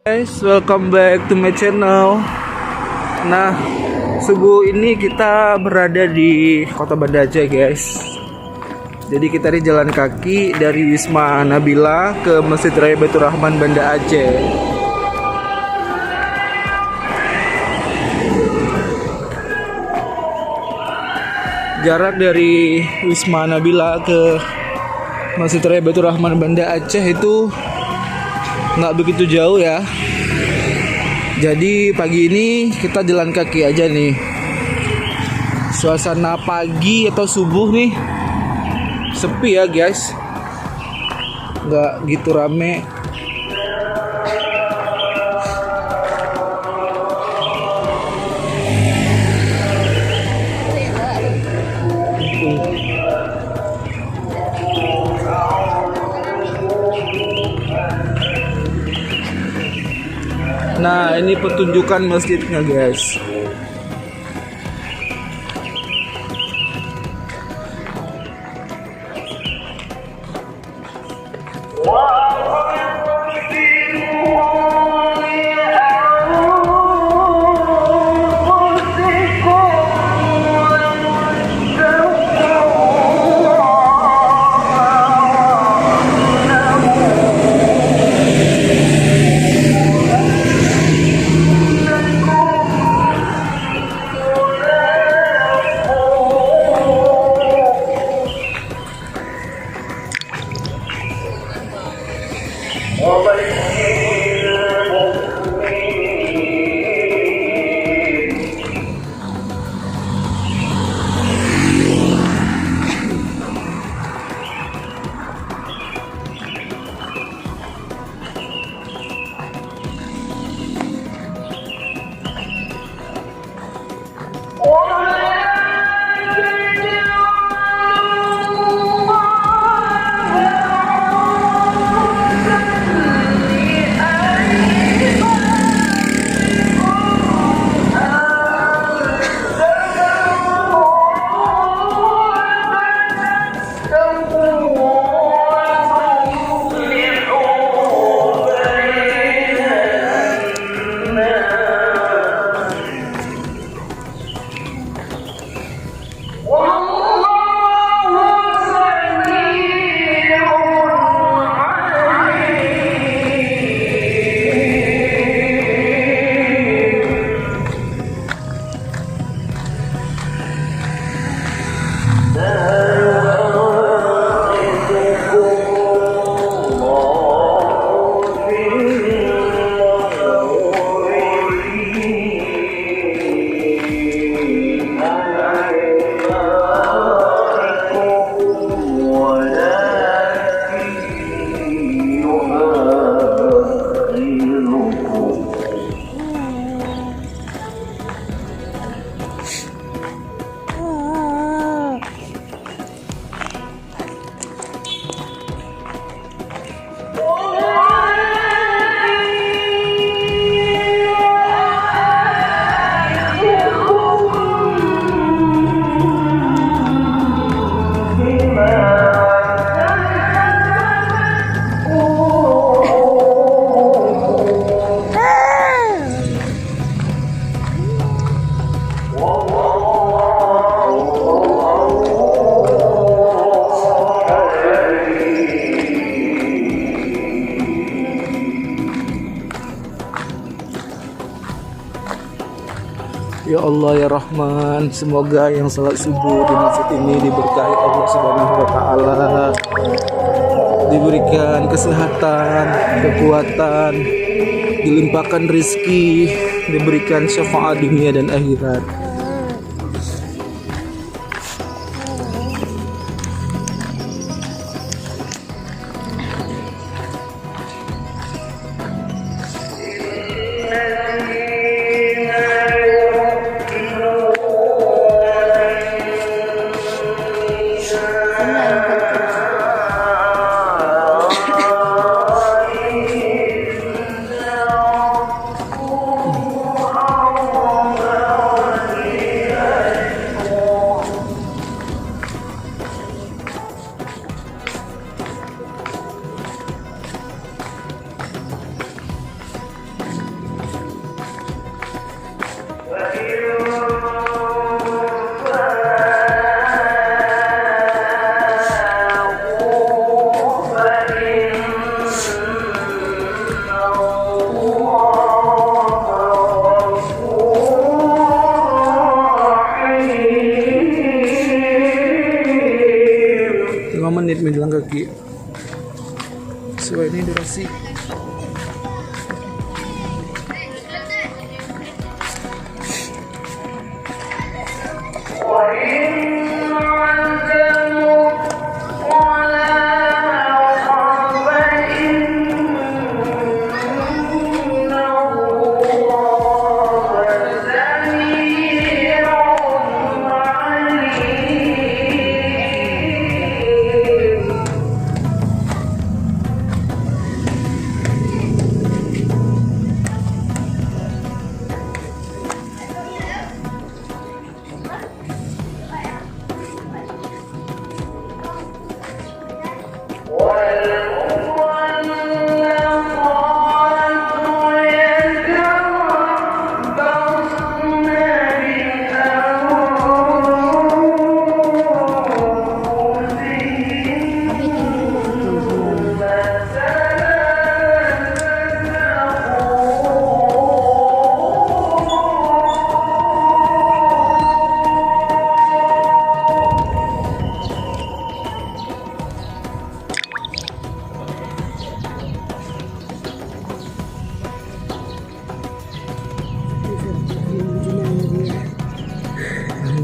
Guys, welcome back to my channel. Nah, subuh ini kita berada di Kota Banda Aceh, guys. Jadi kita di jalan kaki dari Wisma Nabila ke Masjid Raya Baitur Rahman Banda Aceh. Jarak dari Wisma Nabila ke Masjid Raya Baitur Rahman Banda Aceh itu nggak begitu jauh ya. Jadi pagi ini kita jalan kaki aja nih. Suasana pagi atau subuh nih sepi ya guys, nggak gitu rame. Nah, ini pertunjukan masjidnya guys. Ya Allah ya Rahman, semoga yang salat subuh di masjid ini diberkahi Allah Subhanahu wa taala, diberikan kesehatan, kekuatan, dilimpahkan rezeki, diberikan syafaat dunia dan akhirat. sesuai ini durasi.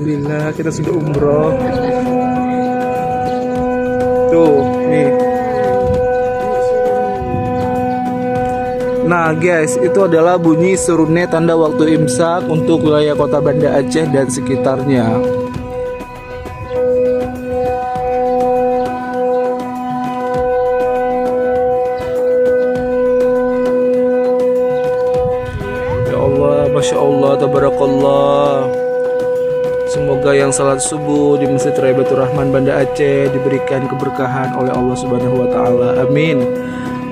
Alhamdulillah kita sudah umroh. Tuh nih. Nah guys, itu adalah bunyi serune tanda waktu imsak untuk wilayah Kota Banda Aceh dan sekitarnya. Ya Allah, Masya Allah, Tabarakallah. Semoga yang salat subuh di Masjid Raya Batur Rahman Banda Aceh diberikan keberkahan oleh Allah Subhanahu wa taala. Amin.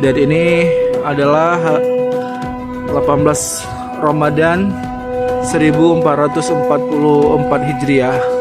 Dan ini adalah 18 Ramadan 1444 Hijriah.